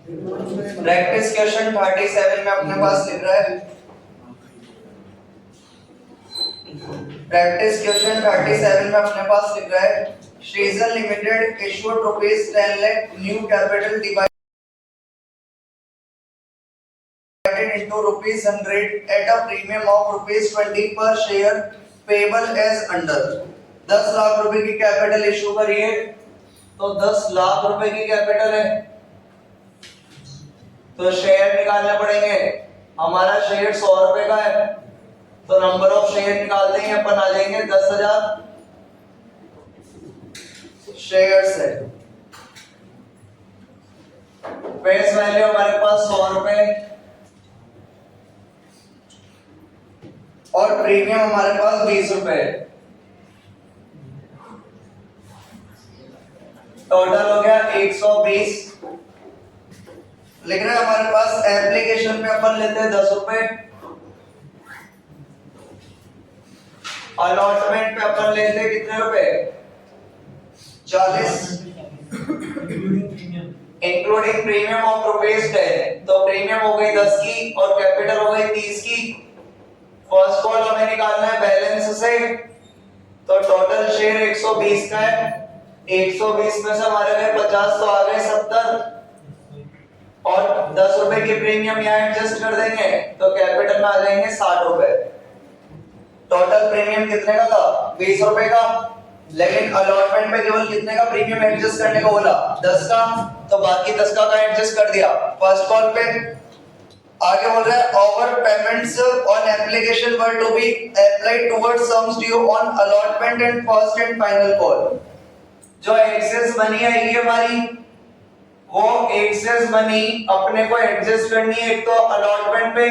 Practice question 37 में अपने पास लिख रहा है, प्रैक्टिस क्वेश्चन 37 में अपने पास लिख रहा है, Srijan limited issued ₹10 lakh new capital divided into ₹100 at a premium of ₹20 per share payable as under। 10 lakh रुपए की कैपिटल इशू करिए, तो 10 लाख रुपए की कैपिटल है, तो शेयर निकालने पड़ेंगे। हमारा शेयर 100 रुपए का है, तो नंबर ऑफ शेयर निकाल देंगे अपन, आ जाएंगे 10,000 शेयर्स है। फेस वैल्यू हमारे पास 100 रुपए और प्रीमियम हमारे पास 20 रुपए। टोटल हो गया 120। लिख रहे हैं हमारे पास एप्लीकेशन पे अपन लेते हैं 10 रुपए, अलॉटमेंट पे अपन लेते हैं कितने रुपए? 40, इंक्लूडिंग प्रीमियम ऑफ ₹10। तो प्रीमियम हो गई 10 की और कैपिटल हो गई 30 की। फर्स्ट कॉल हमें निकालना है बैलेंस से, तो टोटल शेयर 120 का है, 120 में से हमारे गए 50, तो आ गए 70 और 10 रुपए की प्रीमियम यहाँ एडजस्ट कर देंगे, तो कैपिटल में आ जाएंगे 60 रुपए। टोटल प्रीमियम कितने का था? 20 रुपए का, लेकिन अलॉटमेंट में केवल कितने का प्रीमियम एडजस्ट करने को बोला? 10 का, तो बाकी 10 का एडजस्ट कर दिया फर्स्ट कॉल पे। आगे बोल रहा है over payments on application were to be applied towards sums due on allotment and first and final call. जो एक्सेस मनी है ये हमारी, वो एक्सेस मनी अपने को एडजस्ट करनी है, एक तो अलॉटमेंट पे,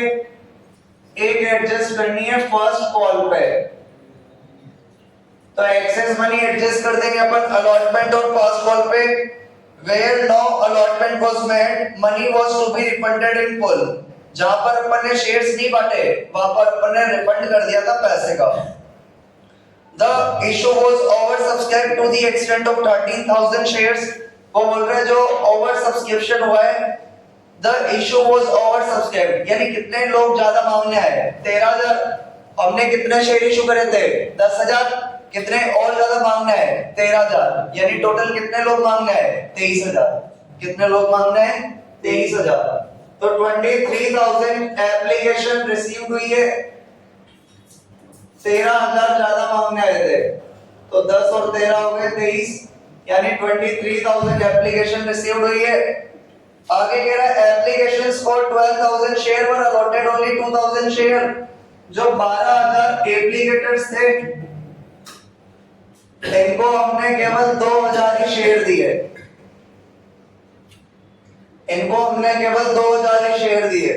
एक एडजस्ट करनी है फर्स्ट कॉल पे। तो एक्सेस मनी एडजस्ट कर देंगे अपन अलॉटमेंट और फर्स्ट कॉल पे। Where no allotment was made money was to be refunded in full. जहां पर अपन ने शेयर्स नहीं बांटे वहां पर अपन ने रिफंड कर दिया था पैसे का। The issue was over subscribed to the extent of 13,000 shares. वो बोल रहे हैं जो ओवर सब्सक्रिप्शन हुआ है, the issue was over subscribed, यानी कितने लोग ज्यादा मांगने आए? 13,000। हमने कितने शेयर इशू करे थे? 10,000। कितने और ज्यादा मांगना है? 13,000, यानी टोटल कितने लोग मांगना है? 23,000। कितने लोग मांगना है? 23,000। तो 23,000 एप्लीकेशन रिसीव हुई है, 13,000 ज्यादा मांगने आए थे, तो 10 और 13 हो गए 23, यानी 23,000 एप्लीकेशन रिसीव हुई है। आगे कह रहा है applications for 12,000 share were allotted only 2,000 share. जो 12,000 एप्लीकेटर्स थे इनको हमने केवल 2,000 ही शेयर दिए, इनको हमने केवल 2,000 ही शेयर दिए।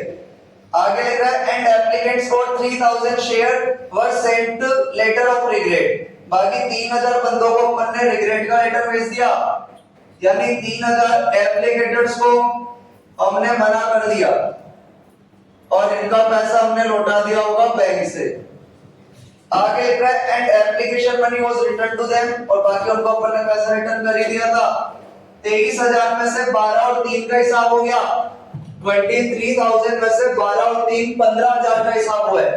आगे लिख रहा है and applicants for 3,000 share were sent letter of regret. बाकी 3,000 बंदों को अपन ने रिग्रेट का लेटर भेज दिया, यानी 3,000 एप्लीकेटर्स को हमने मना कर दिया और इनका पैसा हमने लौटा दिया होगा बैंक से। आगे लिख रहा है and application money was return to them, और बाकी उनको अपन ने पैसा रिटर्न कर ही दिया था। 23,000 में से 12 और 3 का हिसाब हो गया, 23,000 में से 12 और 3 15,000 का हिसाब हुआ है,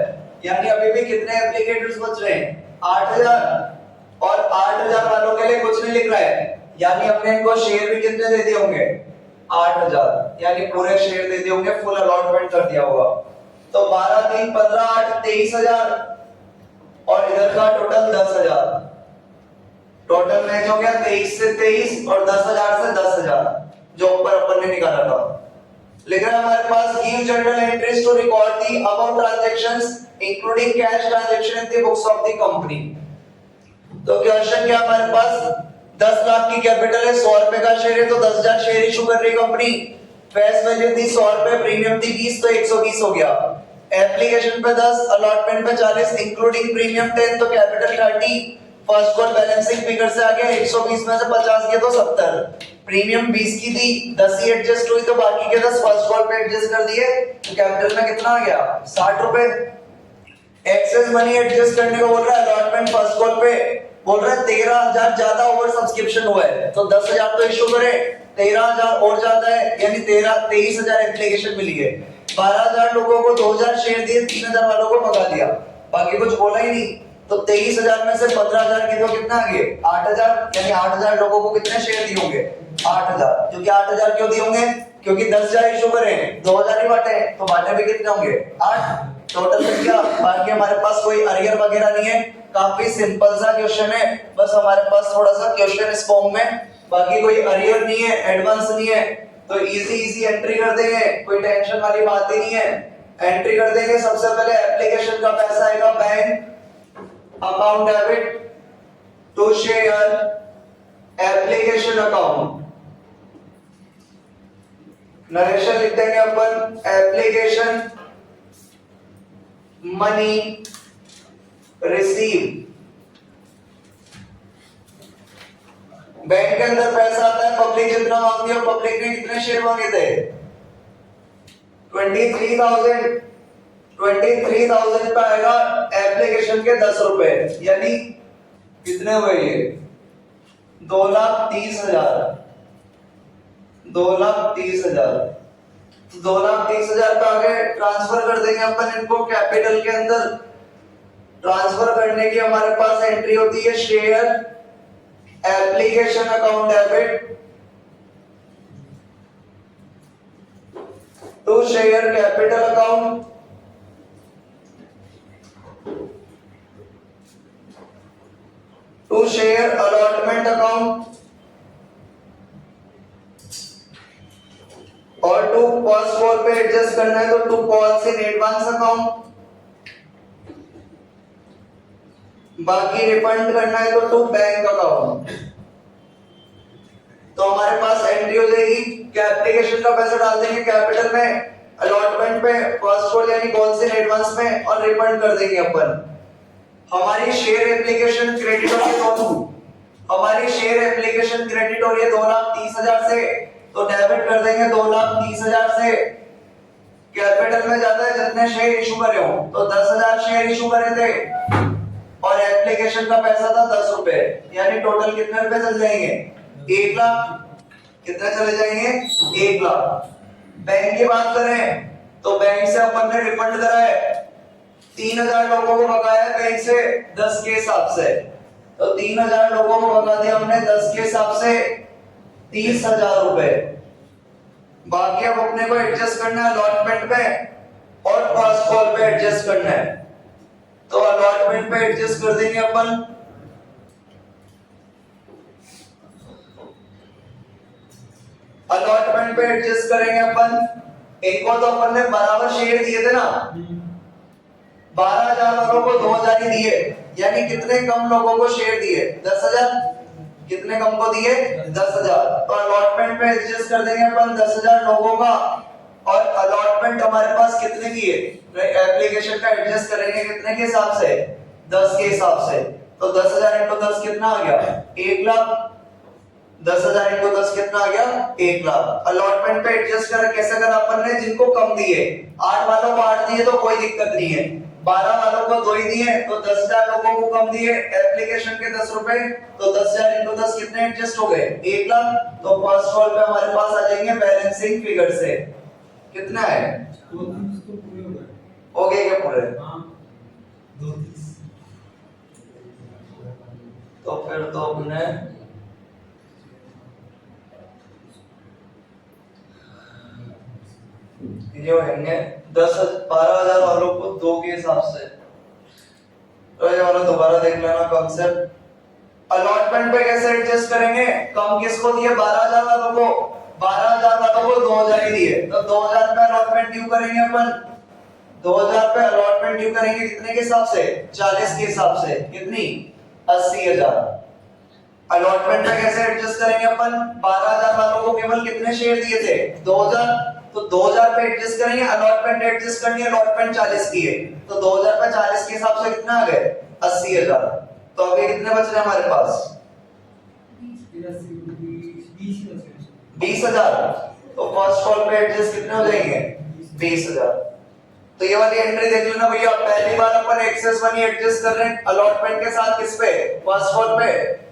यानी अभी भी कितने एप्लीकेटर्स बच रहे हैं? 8,000। और 8,000 वालों के लिए कुछ नहीं लिख रहा है, यानी हमने इनको शेयर भी कितने दे दिए होंगे? 8,000, यानी पूरे शेयर दे दिए होंगे, फुल अलॉटमेंट कर दिया होगा। तो 12 3 15 8 23,000 और इधर का टोटल 10,000। टोटल मैच हो गया 23 से 23 और 10,000 से 10,000, जो ऊपर अपन ने निकाला था। लेकिन हमारे पास give general entries to record the about transactions including cash transaction in the books of the company. तो क्वेश्चन क्या हमारे पास 10 लाख की कैपिटल है, 100 रुपए का शेयर है, तो 10,000 शेयर इशू कर रही कंपनी। फेस वैल्यू थी 100 रुपए, प्रीमियम थी 20, तो 120 हो गया। एप्लीकेशन पे 10, अलॉटमेंट पे 40, इंक्लूडिंग प्रीमियम 10, तो capital 30। First call balancing figure से आ गया 120 में से 50 किया तो 70। प्रीमियम 20 की थी, 10 ही एडजस्ट हुई, तो बाकी के 10 फर्स्ट कॉल पे एडजस्ट कर दिए, तो कैपिटल में कितना आ गया? 60 रुपए। एक्सेस मनी एडजस्ट करने को बोल रहा है अलॉटमेंट फर्स्ट कॉल पे, बोल रहा है 13,000 ज्यादा ओवर सब्सक्रिप्शन हुआ है, तो 10,000 तो इशू करे, 13,000 और ज्यादा है यानी 23,000 एप्लीकेशन मिली है। 12,000 लोगों को 2,000 शेयर दिए, 3,000 वालों को भगा दिया, बाकी कुछ बोला ही नहीं। तो 23,000 में से 15,000 के तो कितना आ गए 8,000, यानी 8,000 लोगों को कितने शेयर दिए होंगे 8,000। क्योंकि 8,000 क्यों दिए होंगे, क्योंकि 10,000 इशू करे, 2,000 ही बांटे, तो बांटे भी कितने होंगे 8 टोटल मिल गया। बाकी हमारे पास कोई अरियर वगैरह नहीं है, काफी सिंपल सा क्वेश्चन है, बस हमारे पास थोड़ा सा क्वेश्चन इस फॉर्म में, बाकी कोई अरियर नहीं है, एडवांस नहीं है, तो इजी एंट्री कर देंगे, कोई टेंशन वाली बात ही नहीं है। एंट्री कर देंगे, सबसे पहले एप्लीकेशन का पैसा आएगा bank account debit to share application account, narration लिख देंगे अपन एप्लीकेशन मनी रिसीव। बैंक के अंदर पैसा आता है, पब्लिक जितना मांगती है, पब्लिक ने कितने शेयर मांगे थे 23,000 पे आएगा एप्लीकेशन के 10 रुपए, यानी कितने हुए ये 2,30,000, 2,30,000। 2,30,000 पे आगे ट्रांसफर कर देंगे अपन इनको कैपिटल के अंदर। ट्रांसफर करने की हमारे पास एंट्री होती है share application account debit to share capital account to share allotment account और टू फर्स्ट कॉल पे एडजस्ट करना है तो to calls in advance account, बाकी रिफंड करना है तो टू बैंक अकाउंट। तो हमारे पास एंट्री हो जाएगी कि एप्लीकेशन का पैसा डाल देंगे कैपिटल में, अलॉटमेंट पे फर्स्ट कॉल यानी कॉल्स इन एडवांस में, और रिफंड कर देंगे अपन। हमारी शेयर एप्लीकेशन क्रेडिट हो रही है दोनों, हमारी शेयर एप्लीकेशन क्रेडिट हो रही है 2,30,000 से, तो डेबिट कर देंगे 2,30,000 से। कैपिटल में जाता है जितने शेयर इशू करे हो, तो 10,000 शेयर इशू करे थे और एप्लीकेशन का पैसा था 10 रुपए, यानी टोटल कितने रुपए चल जाएंगे 1 लाख। कितने चले जाएंगे 1 लाख। बैंक की बात करें तो बैंक से अपन ने रिफंड करा है 3,000 लोगों को भगाया है बैंक से 10 के हिसाब से, तो 3,000 लोगों को भगा दिया हमने 10 के हिसाब से 30,000 रुपए। बाकी अब अपने को एडजस्ट करना है अलॉटमेंट पे और फर्स्ट कॉल पे एडजस्ट करना है, तो अलॉटमेंट पे एडजस्ट कर देंगे अपन। अलॉटमेंट पे एडजस्ट करेंगे अपन, इनको तो अपन ने बराबर शेयर दिए थे ना, 12,000 वालों को 2,000 ही दिए, यानी कितने कम लोगों को शेयर दिए 10,000, कितने कम को दिए 10,000। तो अलॉटमेंट पे एडजस्ट कर देंगे अपन 10,000 लोगों का, और अलॉटमेंट हमारे पास कितने की है, एप्लीकेशन का एडजस्ट करेंगे कितने के हिसाब से 10 के हिसाब से, तो 10,000 इंटू 10 कितना आ गया 1 लाख। 10,000 इंटू 10 कितना आ गया 1 लाख। अलॉटमेंट पे एडजस्ट कर कैसे करा अपन ने, जिनको कम दिए 8 वालों को 8 दिए तो कोई दिक्कत नहीं है, 12 वालों को 2 ही दिए तो 10,000 लोगों को कम दिए, एप्लीकेशन के 10 रुपए, तो 10,000 इंटू 10 कितने एडजस्ट हो गए 1 लाख। तो फर्स्ट कॉल पे हमारे पास आ जाएंगे बैलेंसिंग फिगर से, कितना है हो गए क्या पूरे, तो फिर तो अपने जो है 12,000 वालों को 2 के हिसाब से, तो ये वाला दोबारा देख लेना कॉन्सेप्ट। अलॉटमेंट पे कैसे एडजस्ट करेंगे, कम किसको दिए 12,000 वालों को, 12,000 वालों को 2,000 ही दिए, तो 2,000 पे अलॉटमेंट ड्यू करेंगे अपन, 2,000 पे अलॉटमेंट ड्यू करेंगे कितने के हिसाब से 40 के हिसाब से, कितनी 80,000। अलॉटमेंट पे कैसे एडजस्ट करेंगे अपन, 12,000 वालों को केवल कितने शेयर दिए थे 2,000, तो 2,000 पे एडजस्ट करेंगे, अलॉटमेंट एडजस्ट करनी है, अलॉटमेंट 40 की है, तो 2,000 पे 40 के हिसाब से कितना आ गए 80,000। तो अभी कितने बच रहे हमारे पास 20,000, तो फर्स्ट कॉल पे एडजस्ट कितने हो जाएंगे 20,000। तो ये वाली एंट्री देख लेना भैया। पहली बार अपन एक्सेस मनी एडजस्ट कर रहे हैं अलॉटमेंट के साथ, किस पे? फर्स्ट कॉल पे।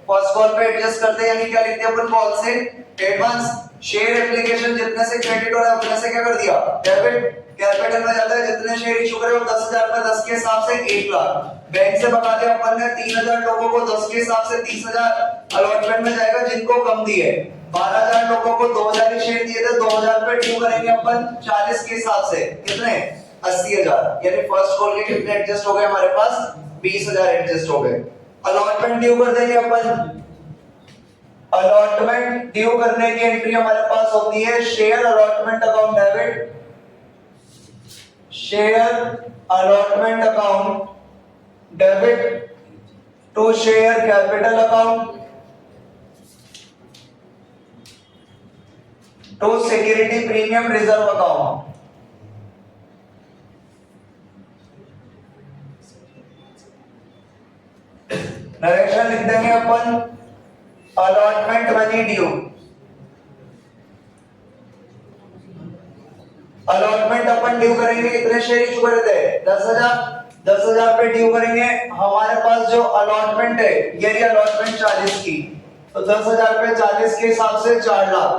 फर्स्ट कॉल पे एडजस्ट करते हैं, यानी क्या लिखते हैं अपन? कॉल से एडवांस शेयर एप्लीकेशन जितने से क्रेडिट हो रहा है उतने से क्या कर दिया? डेबिट। कैपिटल में जाता है जितने शेयर इशू करे वो 10,000 पे 10 के हिसाब से 1 लाख। बैंक से बता दिया अपन ने 3,000 लोगों को 10 के हिसाब से 30,000 अलॉटमेंट में जाएगा जिनको कम दिए। 12,000 लोगों को 2,000 ही शेयर दिए थे, 2,000 पे ड्यू करेंगे अपन 40 के हिसाब से, कितने? 80,000। यानी फर्स्ट कॉल के कितने एडजस्ट हो गए हमारे पास? 20,000 एडजस्ट हो गए। अलॉटमेंट ड्यू कर देंगे अपन। अलॉटमेंट ड्यू करने की एंट्री हमारे पास होती है share allotment account debit, share allotment account debit to share capital account to security premium reserve account. Narration लिख देंगे अपन अलॉटमेंट मनी ड्यू। अलॉटमेंट अपन ड्यू करेंगे, कितने शेयर इशू करे थे? 10,000। 10,000 पे ड्यू करेंगे। हमारे पास जो अलॉटमेंट है ये अलॉटमेंट 40 की, तो 10,000 पे 40 के हिसाब से 4 लाख।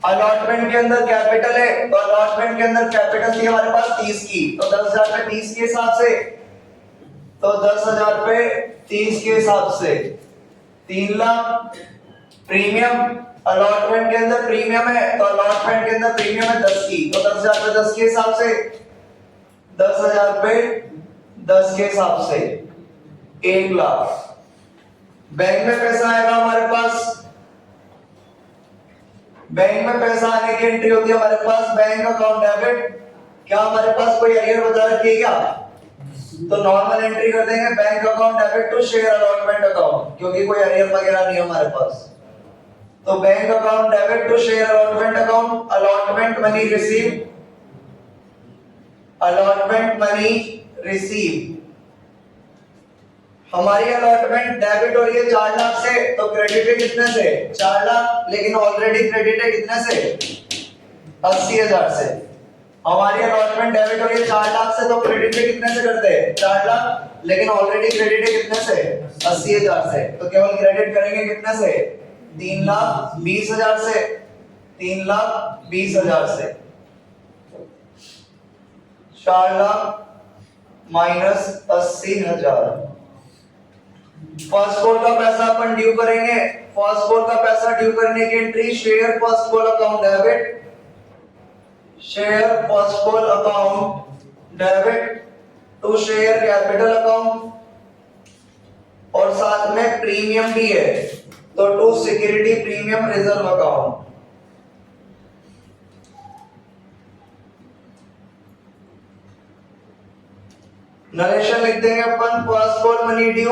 अलॉटमेंट के अंदर कैपिटल है, तो अलॉटमेंट के अंदर कैपिटल थी हमारे पास 30 की, तो 10,000 पे 30 के हिसाब से, तो 10,000 पे 30 के हिसाब से 3 लाख। प्रीमियम अलॉटमेंट के अंदर प्रीमियम है, तो अलॉटमेंट के अंदर प्रीमियम है 10 की, तो 10,000 पे 10 के हिसाब से, 10,000 पे 10 के हिसाब से 1 लाख। बैंक में पैसा आएगा हमारे पास। बैंक में पैसा आने की एंट्री होती है हमारे पास बैंक अकाउंट डेबिट। क्या हमारे पास कोई अरियर बता रखी है क्या? तो नॉर्मल एंट्री कर देंगे bank account debit to share allotment account, क्योंकि कोई अरियर वगैरह नहीं है हमारे पास। तो bank account debit to share allotment account, allotment money receive, allotment money receive. हमारी अलॉटमेंट डेबिट हो रही है 4 लाख से, तो क्रेडिट है कितने से? 4 लाख, लेकिन ऑलरेडी क्रेडिट है कितने से? 80,000 से। हमारी अलॉटमेंट डेबिट हो रही है 4 लाख से, तो क्रेडिट है कितने से करते हैं? 4 लाख, लेकिन ऑलरेडी क्रेडिट है कितने से? 80,000 से। तो केवल क्रेडिट करेंगे कितने से? 3,20,000 से। 3,20,000 से 4 लाख माइनस 80,000। फर्स्ट कॉल का पैसा अपन ड्यू करेंगे। फर्स्ट कॉल का पैसा ड्यू करने की entry share first call account debit, share first call account debit to share capital account, और साथ में प्रीमियम भी है, तो to security premium reserve account. Narration लिख देंगे अपन first call money due.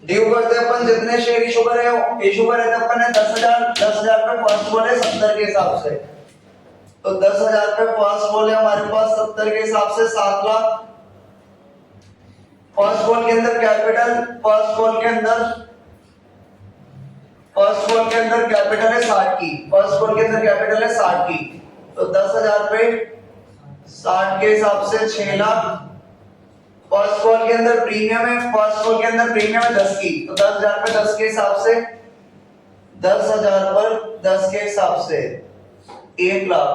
Due करते अपन जितने शेयर इशू करे हो, इशू करे थे अपन ने 10,000। 10,000 पे फर्स्ट कॉल है 70 के हिसाब से, तो 10,000 पे फर्स्ट कॉल है हमारे पास 70 के हिसाब से 7 लाख। फर्स्ट कॉल के अंदर कैपिटल, फर्स्ट कॉल के अंदर कैपिटल है 60 की, फर्स्ट कॉल के अंदर कैपिटल है 60 की, तो 10,000 पे 60 के हिसाब से 6 लाख। फर्स्ट कॉल के अंदर प्रीमियम है, फर्स्ट कॉल के अंदर प्रीमियम है 10 की, तो 10,000 पे 10 के हिसाब से, 10,000 पर 10 के हिसाब से 1 लाख।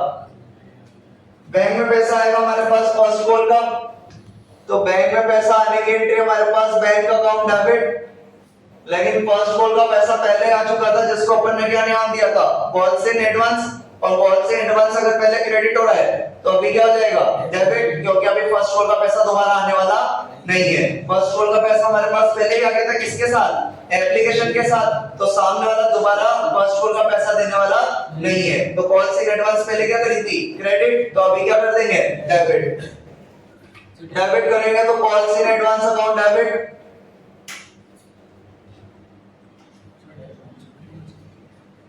बैंक में पैसा आएगा हमारे पास फर्स्ट कॉल का, तो बैंक में पैसा आने की एंट्री हमारे पास बैंक अकाउंट डेबिट, लेकिन फर्स्ट कॉल का पैसा पहले आ चुका था जिसको अपन ने क्या नाम दिया था? कॉल से एडवांस, और कॉल से एडवांस अगर पहले क्रेडिट हो रहा है तो अभी क्या हो जाएगा? डेबिट, क्योंकि अभी फर्स्ट कॉल का पैसा दोबारा आने वाला नहीं है। फर्स्ट कॉल का पैसा हमारे पास पहले ही आ गया था, किसके साथ? एप्लीकेशन के साथ, तो सामने वाला दोबारा फर्स्ट कॉल का पैसा देने वाला नहीं है। तो कॉल से एडवांस पहले क्या करी थी? क्रेडिट, तो अभी क्या कर देंगे? डेबिट। डेबिट करेंगे तो कॉल से advance account debit,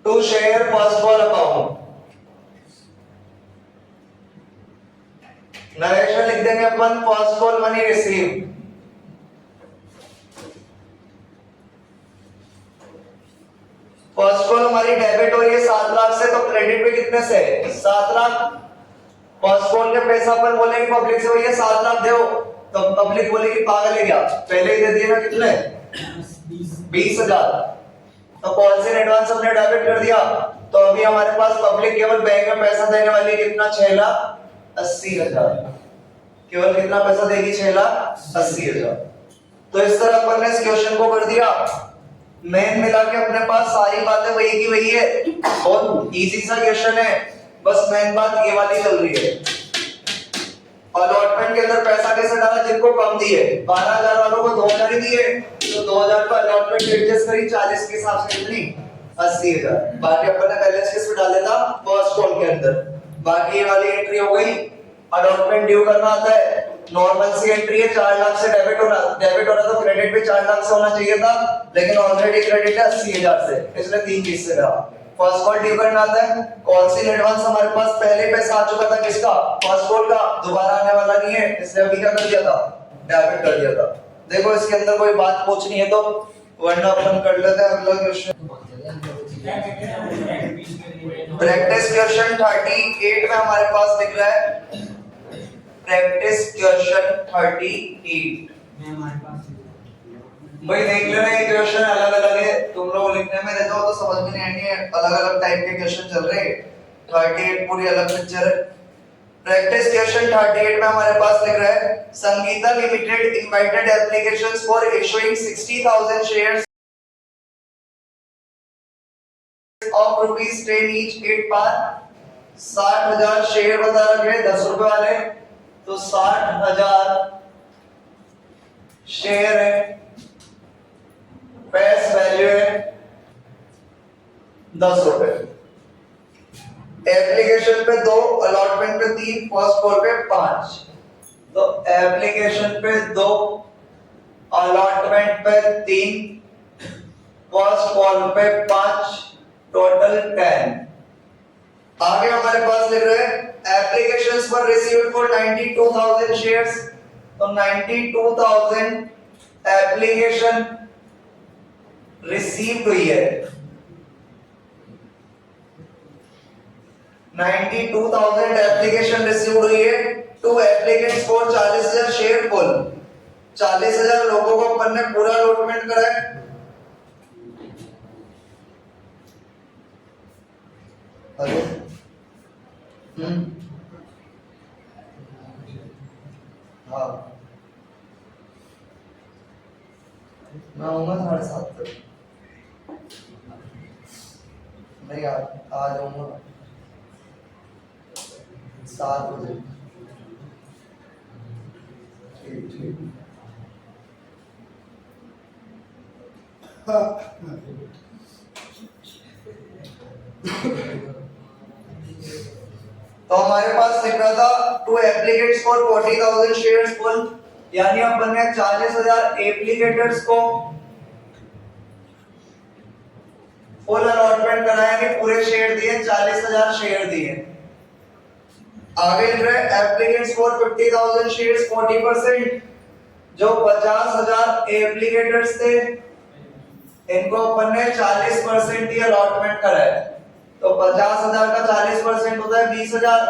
to share first call account. Narration लिख देंगे अपन first call money receive, first call हमारी डेबिट हो रही है 7 लाख से, तो क्रेडिट पे कितने से 7 लाख। फर्स्ट कॉल के पैसा अपन बोलेंगे पब्लिक से भैया 7 लाख दो, तो पब्लिक बोलेगी पागल है क्या, पहले ही दे दिए ना कितने 20,000। तो पॉलिसी एडवांस हमने डेबिट कर दिया, तो अभी हमारे पास पब्लिक केवल बैंक में पैसा देने वाली कितना 6,80,000। केवल कितना पैसा देगी 6,80,000। तो इस तरह अपन ने इस क्वेश्चन को कर दिया। मेन मिला के अपने पास सारी बातें वही की वही है, बहुत इजी सा क्वेश्चन है, बस मेन बात ये वाली चल रही है। अलॉटमेंट के अंदर पैसा कैसे डाला, जिनको कम दिए 12,000 वालों को 2,000 ही दिए, तो 2,000 का अलॉटमेंट एडजस्ट करी 40 के हिसाब से कितनी 80,000। बाकी अपन ने बैलेंस किस पे डाला था फर्स्ट कॉल के अंदर। बाकी ये वाली एंट्री हो गई। अलॉटमेंट ड्यू करना आता है, नॉर्मल सी एंट्री है 4 लाख से डेबिट हो रहा तो क्रेडिट भी 4 लाख से होना चाहिए था, लेकिन ऑलरेडी क्रेडिट है 80,000 से, इसलिए 3 किस्त से करा। फर्स्ट कॉल ड्यू करना आता है, कॉल सी एडवांस हमारे पास पहले पैसा आ चुका था किसका फर्स्ट कॉल का, दोबारा आने वाला नहीं है, इसलिए अभी क्या कर दिया था डेबिट कर दिया था। देखो इसके अंदर कोई बात पूछनी है तो, वरना अपन कर लेते हैं अगला क्वेश्चन। प्रैक्टिस क्वेश्चन 38 में हमारे पास दिख रहा है, प्रैक्टिस क्वेश्चन 38। भाई देख लेना ये क्वेश्चन अलग अलग है, तुम लोग लिखने में रहते हो तो समझ में नहीं आएंगे, अलग अलग टाइप के क्वेश्चन चल रहे हैं। 38 पूरी अलग पिक्चर है। प्रैक्टिस क्वेश्चन 38 में हमारे पास लिख रहा है, Sangeeta limited invited applications for issuing 60,000 shares of ₹10 each at par. 60,000 share बता रखे 10 रुपए वाले, तो 60,000 शेयर है, फेस वैल्यू है 10 रुपए। एप्लीकेशन पे 2, अलॉटमेंट पे 3, फर्स्ट कॉल पे 5। तो एप्लीकेशन पे 2, अलॉटमेंट पे 3, फर्स्ट कॉल पे 5, टोटल 10। आगे हमारे पास लिख रहे हैं applications were received for 92,000 shares, तो 92,000 एप्लीकेशन रिसीव्ड हुई है। 92,000 एप्लीकेशन रिसीव्ड हुई है to applicants for 40,000 share full. 40,000 लोगों को अपन ने पूरा अलॉटमेंट करा है। हेलो हाँ मैं आऊंगा 7:30 तक, नहीं आ जाऊंगा 7 बजे। ठीक तो हमारे पास लिख रहा था to applicants for 40,000 shares full, यानी अपन ने 40,000 एप्लीकेटर्स को फुल अलॉटमेंट कराया कि पूरे शेयर दिए, 40,000 शेयर दिए। आगे लिख रहे एप्लीकेट्स फॉर 50,000 शेयर्स 40%, जो 50,000 एप्लीकेटर्स थे इनको अपन ने 40% ही अलॉटमेंट कराया। तो 50,000 का 40% होता है 20,000,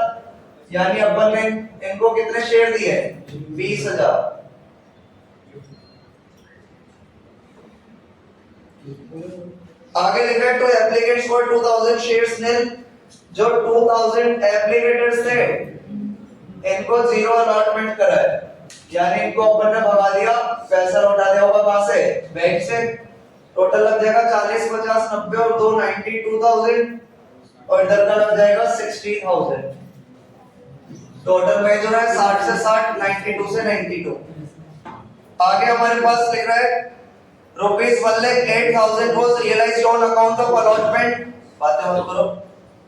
यानी अपन ने इनको कितने शेयर दिए 20,000। आगे लिखा है टू एप्लीकेट्स फॉर 2,000 शेयर्स नील, जो 2,000 एप्लीकेटर्स थे इनको 0 अलॉटमेंट करा है, यानी इनको अपन ने भगा दिया, पैसा लौटा दिया होगा कहां से बैंक से। टोटल लग जाएगा 40, 50, 90 और 2 92,000, और इधर का लग जाएगा 60,000। टोटल में जो है 60 से 60, 92 से 92। आगे हमारे पास लिख रहा है ₹1,08,000 was realized on account of allotment। बातें मत करो।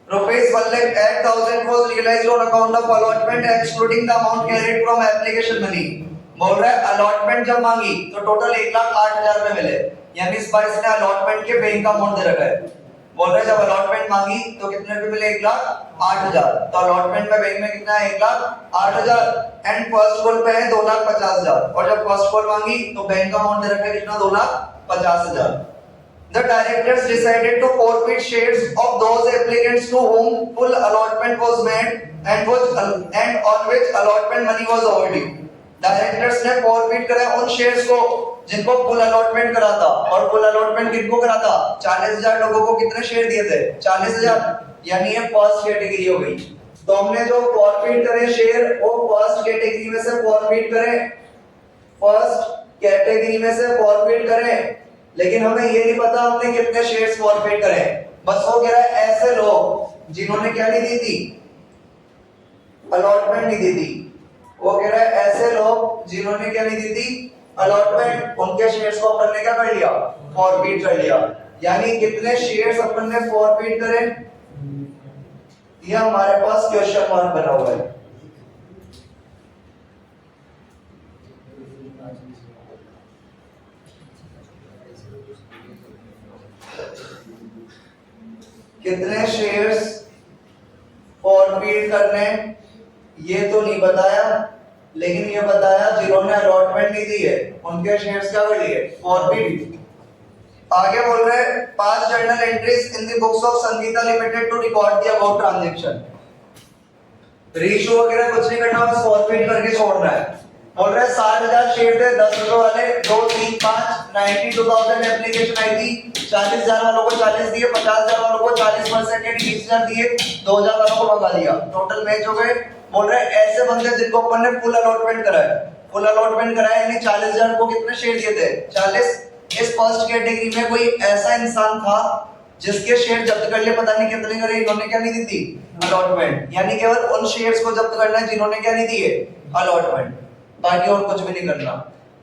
₹1,08,000 was realized on account of allotment excluding the amount carried from application money। बोल रहा है अलॉटमेंट जब मांगी तो टोटल 1,08,000 रुपए मिले, यानी इस बार इसने अलॉटमेंट के बैंक का अमाउंट दे रखा है। बोल रहे जब अलॉटमेंट मांगी तो कितने रुपए मिले 1,08,000, तो अलॉटमेंट में बैंक में कितना है 1,08,000 एंड फर्स्ट कॉल पे है 2,50,000, और जब फर्स्ट कॉल मांगी तो बैंक का अमाउंट दे रखा है कितना 2,50,000। The directors decided to forfeit shares of those applicants to whom full allotment was made and on which allotment money was overdue. Directors ने forfeit करा उन shares को जिनको full allotment करा था, और full allotment किनको करा था? 40,000 लोगों को कितने शेयर दिए थे? 40,000, यानी ये फर्स्ट कैटेगरी हो गई। तो हमने जो forfeit करे शेयर वो फर्स्ट कैटेगरी में से forfeit करे, फर्स्ट कैटेगरी में से forfeit करें, लेकिन हमें ये नहीं पता हमने कितने शेयर्स फॉरफिट करें। बस वो कह रहा है ऐसे लोग जिन्होंने क्या नहीं दी थी, अलॉटमेंट नहीं दी थी, वो कह रहा है ऐसे लोग जिन्होंने क्या नहीं दी थी, अलॉटमेंट, उनके शेयर्स को अपन ने क्या कर लिया, फॉरफिट कर लिया। यानी कितने शेयर्स अपन ने फॉरफिट करे, ये हमारे पास क्वेश्चन मार्क बना हुआ है। कितने शेयर्स फॉरफिट करने, ये तो नहीं बताया, लेकिन ये बताया जिन्होंने अलॉटमेंट नहीं दी है उनके शेयर्स क्या कर लिए, फॉरफिट। आगे बोल रहे हैं 5 journal entries in the books of Sangeeta limited to record the about transaction. Reissue वगैरह कुछ नहीं करना, बस फॉरफिट करके छोड़ना है। बोल रहे 60,000 शेयर थे 10 रुपए वाले, 2 3 5 92,000 एप्लीकेशन आई थी, 40,000 वालों को 40 दिए, 50,000 वालों को 40% यानी 20,000 दिए, 2,000 वालों को भगा दिया, टोटल मैच हो गए। बोल रहे ऐसे बंदे जिनको अपन ने फुल अलॉटमेंट कराया, फुल अलॉटमेंट कराया यानी 40,000 को कितने शेयर दिए थे, 40। इस फर्स्ट कैटेगरी में कोई ऐसा इंसान था जिसके शेयर जब्त कर लिए, पता नहीं कितने करे, इन्होंने क्या नहीं दी थी, अलॉटमेंट, यानी केवल उन शेयर्स को जब्त करना है जिन्होंने क्या नहीं दिए, अलॉटमेंट, बाकी और कुछ भी नहीं करना।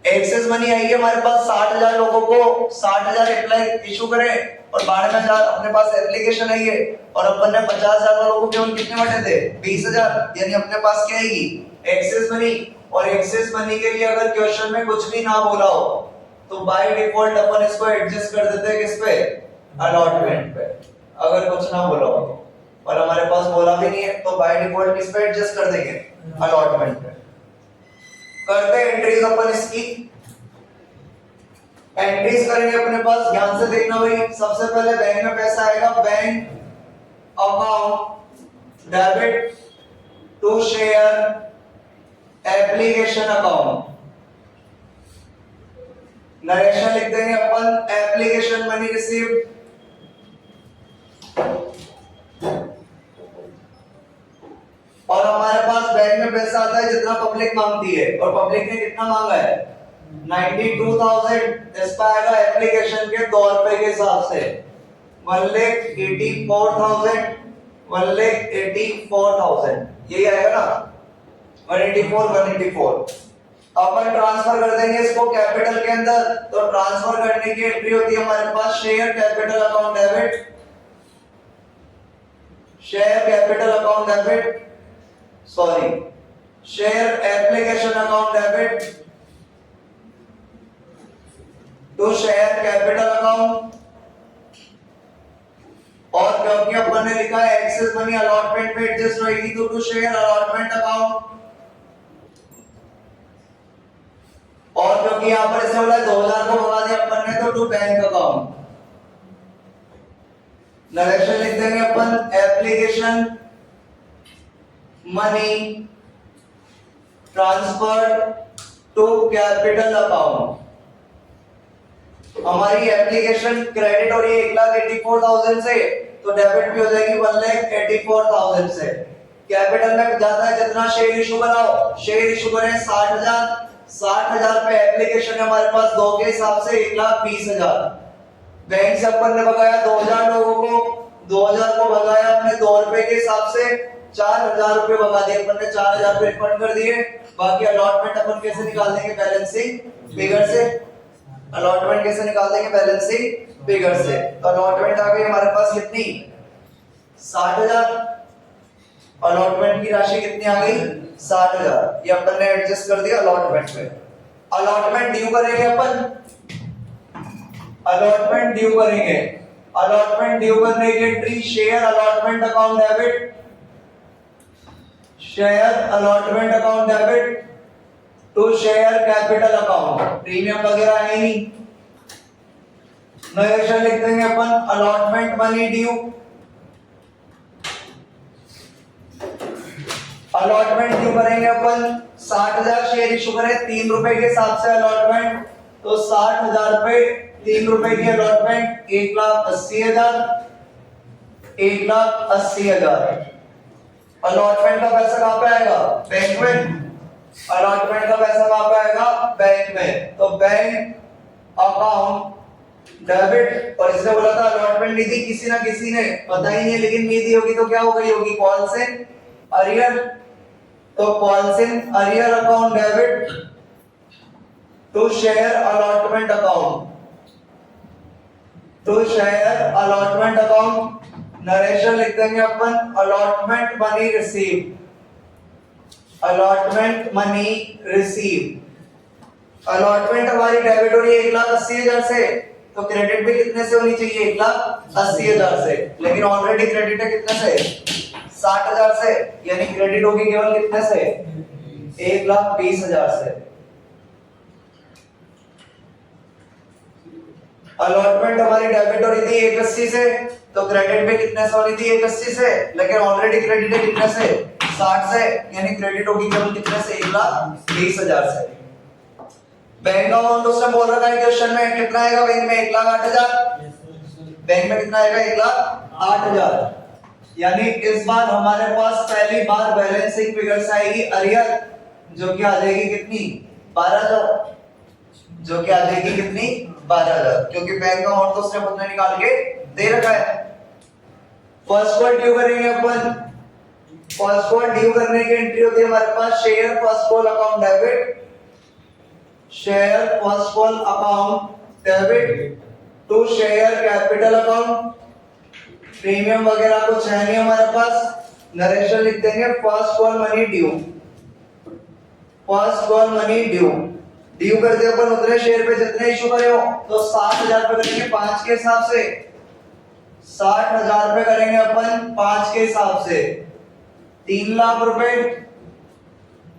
एक्सेस मनी आई है हमारे पास 60,000 लोगों को, 60,000 अप्लाई इशू करे और 12,000 अपने पास एप्लीकेशन आई है, और अपन ने 50,000 वालों को केवल कितने बटे थे, 20,000, यानी अपने पास क्या आएगी, एक्सेस मनी। और एक्सेस मनी के लिए अगर क्वेश्चन में कुछ भी ना बोला हो तो बाय डिफॉल्ट अपन इसको एडजस्ट कर देते हैं किस पे, अलॉटमेंट पे, अगर कुछ ना बोला हो। और हमारे पास बोला भी नहीं है तो बाय डिफॉल्ट किस पे एडजस्ट कर देंगे, अलॉटमेंट पे। करते हैं एंट्रीज अपन इसकी, एंट्रीज करेंगे अपने पास, ध्यान से देखना भाई। सबसे पहले बैंक में पैसा आएगा, bank account debit to share application account, narration लिख देंगे अपन, एप्लीकेशन मनी रिसीव्ड, और हमारे पास बैंक में पैसा आता है जितना पब्लिक मांगती है, और पब्लिक ने कितना मांगा है, 92,000। इस पर आएगा एप्लीकेशन के 2 रुपए के हिसाब से 1,84,000, 1,84,000, यही आएगा ना, 184। अपन ट्रांसफर कर देंगे इसको कैपिटल के अंदर, तो ट्रांसफर करने की एंट्री होती है हमारे पास share capital account debit, share capital account debit, sorry share application account debit to share capital account. और क्योंकि अपन ने लिखा है एक्सेस मनी अलॉटमेंट में एडजस्ट होगी तो टू शेयर अलॉटमेंट अकाउंट, और क्योंकि यहां पर ऐसे बोला 2,000 को भगा दिया अपन ने तो टू बैंक अकाउंट। नरेशन लिख देंगे अपन, application money transfer to capital account. हमारी एप्लीकेशन क्रेडिट हो रही है 1,84,000 से, तो डेबिट भी हो जाएगी 1,84,000 से। कैपिटल में जाता है जितना शेयर इशू कराओ, शेयर इशू करें 60,000, 60,000 पे एप्लीकेशन है हमारे पास 2 के हिसाब से 1,20,000। बैंक से अपन ने भगाया 2,000 लोगों को, 2,000 को भगाया अपने 2 रुपए के हिसाब से, 4,000 रुपए भगा दिए अपन ने, 4,000 रुपए रिफंड कर दिए। बाकी अलॉटमेंट अपन कैसे निकाल देंगे, बैलेंसिंग फिगर से। अलॉटमेंट कैसे निकाल देंगे, बैलेंसिंग फिगर से। तो अलॉटमेंट आ गई हमारे पास कितनी, 60,000। अलॉटमेंट की राशि कितनी आ गई, 60,000। ये अपन ने एडजस्ट कर दिया अलॉटमेंट पे। अलॉटमेंट ड्यू करेंगे अपन, अलॉटमेंट ड्यू करेंगे। अलॉटमेंट ड्यू करने की entry share allotment account debit, share allotment account debit to share capital account. Premium वगैरह है नहीं, नरेशन लिख देंगे अपन allotment money due. Allotment due करेंगे अपन 60,000 शेयर इशू करें 3 रुपए के हिसाब से अलॉटमेंट, तो 60,000 रुपए 3 रुपए की अलॉटमेंट 1,80,000। 1,80,000 अलॉटमेंट का पैसा कहां पे आएगा? बैंक में। अलॉटमेंट का पैसा कहां पे आएगा? बैंक में। तो बैंक अकाउंट डेबिट, और इसने बोला था अलॉटमेंट दी थी किसी ना किसी ने, पता ही नहीं है, लेकिन नहीं दी होगी तो क्या हो गई होगी? कॉल से अरियर। तो कॉल से arrear account debit to share allotment account, to share allotment account. Narration लिख देंगे अपन allotment money receive. Allotment money receive. Allotment हमारी डेबिट हो रही है 1,80,000 से, तो क्रेडिट भी कितने से होनी चाहिए? 1,80,000 से, लेकिन ऑलरेडी क्रेडिट है कितने से? 60,000 से, यानी क्रेडिट होगी केवल कितने से? 1,20,000 से। अलॉटमेंट हमारी डेबिट हो रही थी 1,80 से, तो क्रेडिट भी कितने से होनी थी? 1,80 से, लेकिन ऑलरेडी क्रेडिट है कितने से? 60 से, यानी क्रेडिट होगी केवल कितने से? 1,20,000 से। बैंक अकाउंट उसने बोल रखा है क्वेश्चन में, कितना आएगा बैंक में? 1,08,000। बैंक में कितना आएगा? 1,08,000। यानी इस बार हमारे पास पहली बार बैलेंसिंग फिगर्स आएगी अरियर, जो कि आ जाएगी कितनी? 12,000। जो कि आ जाएगी कितनी? 12,000, क्योंकि बैंक अकाउंट तो उसने खुद ने निकाल के दे रखा है। फर्स्ट कॉल ड्यू करेंगे अपन। फर्स्ट कॉल ड्यू करने की एंट्री होती है हमारे पास share first call account debit. Share first call account debit to share capital account. Premium वगैरह कुछ है नहीं हमारे पास। नरेशन लिख देंगे first call money due. First call money due. Due करते अपन उतने शेयर पे जितने इशू करे हो, तो 60,000 रुपए करेंगे 5 के हिसाब से। 60,000 रुपए करेंगे अपन 5 के हिसाब से। 3 लाख रुपए।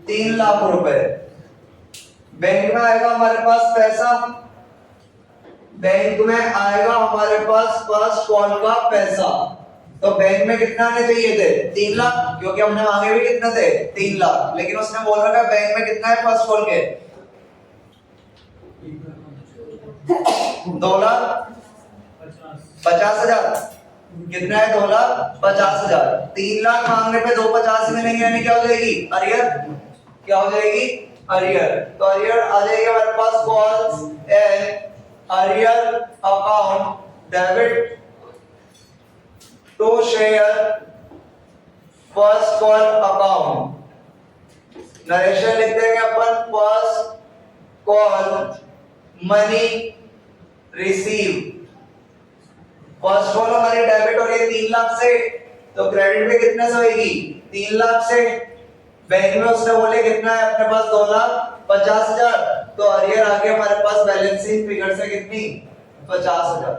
3 लाख रुपए बैंक में आएगा हमारे पास पैसा। बैंक में आएगा हमारे पास फर्स्ट कॉल का पैसा। तो बैंक में कितना आने चाहिए थे? 3 लाख, क्योंकि हमने मांगे भी कितने थे? 3 लाख, लेकिन उसने बोल रखा है बैंक में कितना है फर्स्ट कॉल के? 2,50,000। कितना है? 2,50,000। 3 लाख मांगने पे 2,50 में नहीं आने, क्या हो जाएगी? अरियर। क्या हो जाएगी? अरियर। तो अरियर आ जाएगी हमारे पास calls and arrear account debit to share first call account. Narration लिख देंगे अपन first call money receive. First call हमारी डेबिट हो रही है 3 लाख से, तो क्रेडिट भी कितने से होगी? 3 लाख से। बैंक में उसने बोले कितना है अपने पास? 2,50,000। तो अरियर आगे हमारे पास बैलेंसिंग फिगर से कितनी? 50,000।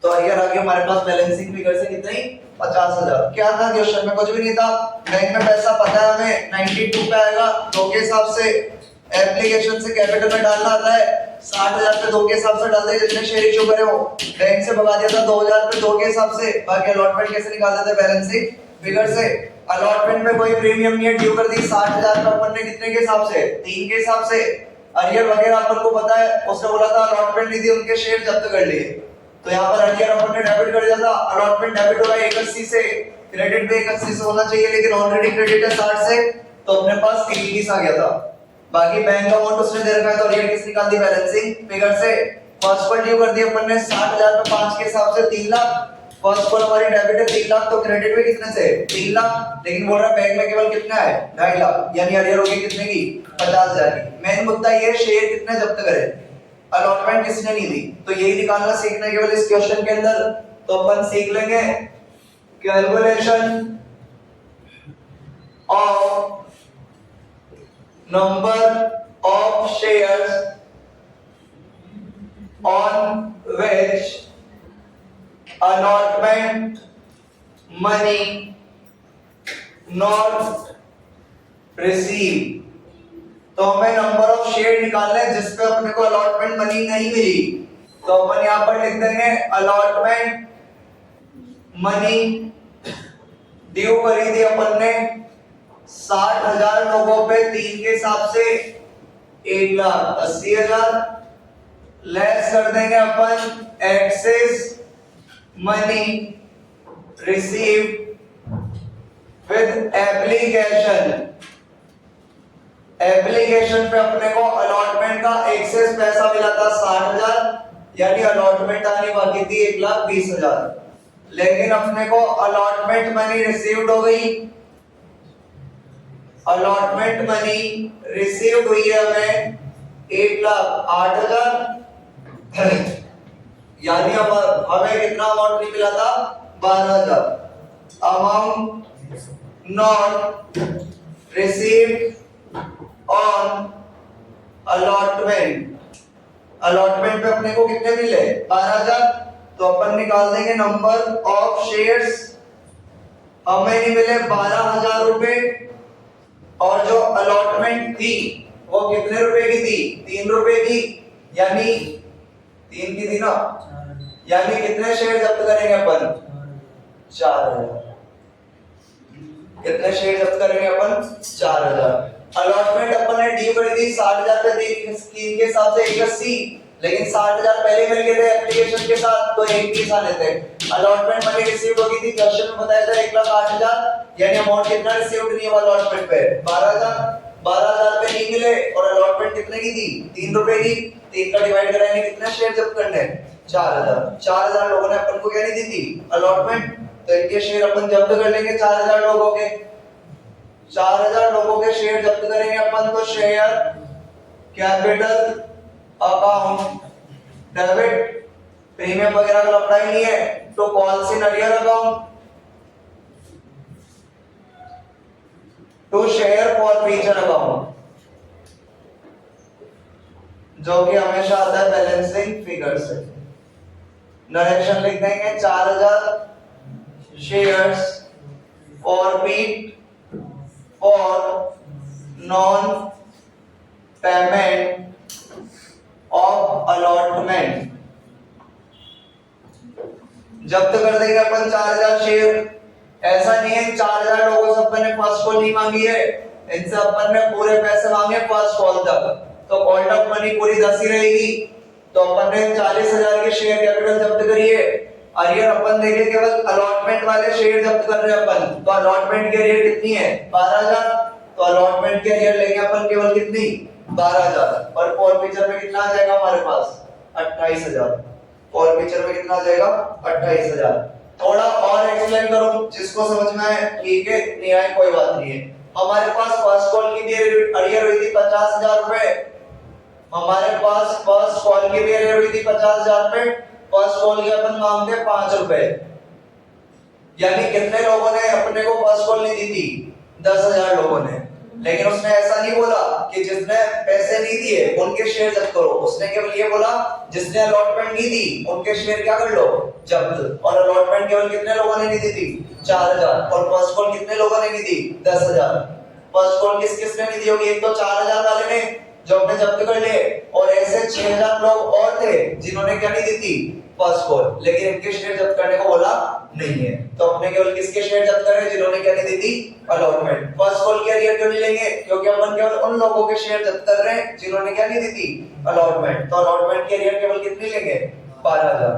तो अरियर आगे हमारे पास बैलेंसिंग फिगर से कितनी? 50,000। क्या था क्वेश्चन में? कुछ भी नहीं था। बैंक में पैसा पता है हमें 92 पे आएगा 2 के हिसाब से। एप्लीकेशन से कैपिटल में डालना आता है 60,000 पे 2 के हिसाब से डालते हैं जितने शेयर इशू करे हो। बैंक से भगा दिया था 2,000 पे 2 के हिसाब से। बाकी अलॉटमेंट कैसे निकालते थे? बैलेंसिंग फिगर से। अलॉटमेंट में कोई प्रीमियम नहीं है, ड्यू कर दी 60,000 पे अपन ने कितने के हिसाब से? 3 के हिसाब से। अरियर वगैरह अपन को पता है, उसने बोला था अलॉटमेंट नहीं दी उनके शेयर जब्त कर लिए। तो यहाँ पर अरियर अपन ने डेबिट कर दिया था। अलॉटमेंट डेबिट हो रहा है 1,80 से, क्रेडिट भी 1,80 से होना चाहिए, लेकिन ऑलरेडी क्रेडिट है 60 से, तो अपने पास 3,20 आ गया था। बाकी बैंक अमाउंट उसने दे रखा है, तो अरियर किस निकाल दी? बैलेंसिंग फिगर से। फर्स्ट कॉल ड्यू कर दी अपन ने 60,000 पे 5 के हिसाब से 3 लाख। फर्स्ट कॉल हमारी डेबिट है 3 लाख, तो क्रेडिट भी कितने से? 3 लाख, लेकिन बोल रहा है बैंक में केवल कितना है? 2.5 लाख, यानी अरियर होगी कितने की? 50,000 की। मेन मुद्दा ये शेयर कितने जब्त करे, अलॉटमेंट किसने नहीं दी, तो यही निकालना सीखना है केवल इस क्वेश्चन के अंदर। तो अपन सीख लेंगे calculation of number of shares on which allotment money not received। तो हमें नंबर ऑफ शेयर निकालना है जिसपे अपने को अलॉटमेंट मनी नहीं मिली। तो अपन यहां पर लिख देंगे अलॉटमेंट मनी ड्यू करी थी अपन ने 60,000 लोगों पे 3 के हिसाब से 1,80,000 लेस कर देंगे अपन excess money receive with application पे अपने को अलॉटमेंट का एक्सेस पैसा मिला था 60,000, यानी अलॉटमेंट आनी बाकी थी 1,20,000, लेकिन अपने को अलॉटमेंट मनी रिसीव्ड हो गई। अलॉटमेंट मनी रिसीव्ड हुई है हमें 1,08,000, यानी अब हमें कितना अमाउंट नहीं मिला था 12,000। Amount not received on allotment, allotment पे अपने को कितने मिले 12,000, तो अपन निकाल देंगे नंबर ऑफ शेयर्स। हमें नहीं मिले 12,000 रुपए, और जो अलॉटमेंट थी वो कितने रुपए की थी 3 रुपए की, यानी 3 की थी ना, यानी कितने शेयर जब्त करेंगे अपन 4,000। कितने शेयर जब्त करेंगे अपन 4,000। अलॉटमेंट अपन ने ड्यू करी थी 60,000 पे स्कीम के हिसाब से 180, लेकिन 60,000 पहले मिल गए थे एप्लीकेशन के साथ, तो 1,20 आने थे। अलॉटमेंट मनी रिसीव हो गई थी, क्वेश्चन में बताया था 1,08,000, यानी अमाउंट कितना रिसीव्ड नहीं हुआ अलॉटमेंट पे 12,000। 12,000 पे नहीं मिले, और अलॉटमेंट कितने की थी 3 रुपए की। 3 का डिवाइड कराएंगे कितने शेयर जब्त करने 4,000। 4,000 लोगों ने अपन को क्या नहीं दी थी अलॉटमेंट, तो इनके शेयर अपन जब्त कर लेंगे 4,000 लोगों के। 4,000 लोगों के शेयर जब्त करेंगे अपन, तो share capital account debit, premium वगैरह का लफड़ा ही नहीं है, तो कौन सी नरियर account to share forfeiture account, जो कि हमेशा आता है बैलेंसिंग फिगर से। नरेशन लिख देंगे 4,000 शेयर्स फॉर पीट for non payment of allotment. जब्त कर देंगे अपन 4,000 शेयर। ऐसा नहीं है 4,000 लोगों से अपन ने फर्स्ट कॉल नहीं मांगी है, इनसे अपन ने पूरे पैसे मांगे फर्स्ट कॉल तक, तो कॉल्ड अप मनी पूरी 10 ही रहेगी। तो अपन ने 40,000 के शेयर कैपिटल जब्त करिए। अरियर अपन देखे केवल अलॉटमेंट वाले शेयर जब्त कर रहे हैं अपन, तो अलॉटमेंट की अरियर कितनी है 12,000, तो अलॉटमेंट की अरियर लेंगे अपन केवल कितनी 12,000, और फॉर फ्यूचर में कितना आ जाएगा हमारे पास 28,000। फॉर फ्यूचर में कितना आ जाएगा 28,000। थोड़ा और एक्सप्लेन करूं, जिसको समझ में आए ठीक है, नहीं आए कोई बात नहीं है। हमारे पास फर्स्ट कॉल की भी अरियर हुई थी 50,000 रुपए। हमारे पास फर्स्ट कॉल की भी अरियर हुई थी 50,000 रुपए। फर्स्ट कॉल की अपन मांगते 5 रुपए, यानी कितने लोगों ने अपने को फर्स्ट कॉल नहीं दी थी 10,000 लोगों ने। लेकिन उसने ऐसा नहीं बोला कि जिसने पैसे नहीं दिए उनके शेयर जब्त करो, उसने केवल ये बोला जिसने अलॉटमेंट नहीं दी उनके शेयर क्या कर लो जब्त। और अलॉटमेंट केवल कितने लोगों ने नहीं दी थी 4,000, और फर्स्ट कॉल कितने लोगों ने नहीं दी 10,000। फर्स्ट कॉल किस किसने नहीं दी होगी, एक तो 4,000 वाले ने जो अपने जब्त कर लिए, और ऐसे 6,000 लोग और थे जिन्होंने क्या नहीं दी थी फर्स्ट कॉल, लेकिन इनके शेयर जब्त करने को बोला नहीं है। तो अपने केवल किसके शेयर जब्त करें जिन्होंने क्या नहीं दी थी अलॉटमेंट। फर्स्ट कॉल की अरियर क्यों नहीं लेंगे, क्योंकि अपन केवल उन लोगों के शेयर जब्त कर रहे हैं जिन्होंने क्या नहीं दी थी अलॉटमेंट। तो अलॉटमेंट की अरियर केवल कितनी लेंगे 12,000।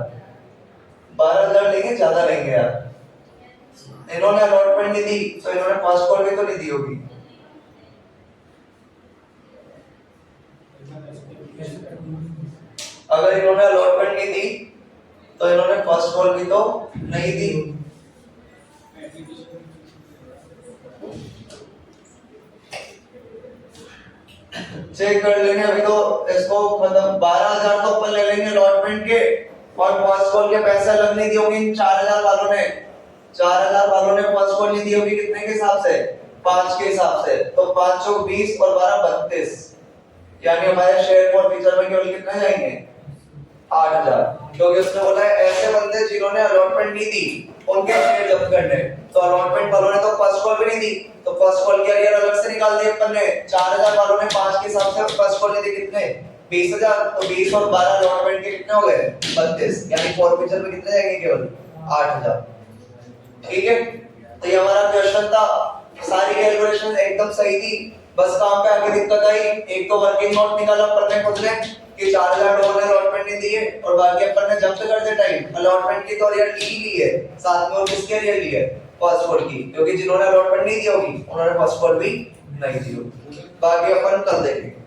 12,000 लेंगे, ज्यादा लेंगे यार। इन्होंने अलॉटमेंट नहीं दी तो इन्होंने फर्स्ट कॉल भी तो नहीं दी होगी। अगर इन्होंने अलॉटमेंट नहीं दी तो इन्होंने फर्स्ट कॉल भी तो नहीं दी। चेक कर लेंगे अभी तो इसको, मतलब 12,000 तो अपन ले लेंगे अलॉटमेंट के, और फर्स्ट कॉल के पैसे अलग नहीं दी होगी 4,000 वालों ने। 4,000 वालों ने फर्स्ट कॉल नहीं दी होगी कितने के हिसाब से 5 के हिसाब से, तो 5 चौक 20 और 12 32, यानी हमारे शेयर फॉर फ्यूचर में केवल कितना जाएंगे 8,000, क्योंकि उसने बोला है ऐसे बंदे जिन्होंने अलॉटमेंट नहीं दी उनके शेयर जब्त करने। तो अलॉटमेंट वालों ने तो फर्स्ट कॉल भी नहीं दी, तो फर्स्ट कॉल की अरियर अलग से निकाल दी अपन ने। 4,000 वालों ने 5 के हिसाब से फर्स्ट कॉल नहीं दी कितने 20,000 तो 20 और 12 अलॉटमेंट के कितने हो गए 32, यानी फॉरफीचर में कितने जाएंगे केवल 8,000। ठीक है, तो ये हमारा क्वेश्चन था। सारी कैलकुलेशन एकदम सही थी, बस काम पे आगे दिक्कत आई। एक तो वर्किंग नोट निकाला अपन ने खुद ने कि 4,000 डॉलर अलॉटमेंट ने दिए, और बाकी अपन ने जब्त करते टाइम अलॉटमेंट की तो रियलिटी ही ली है, साथ में और किसके लिए ली है फर्स्ट फ्लोर की, क्योंकि जिन्होंने अलॉटमेंट नहीं दी होगी उन्होंने फर्स्ट फ्लोर भी नहीं दी होगी। बाकी अपन कल देखेंगे।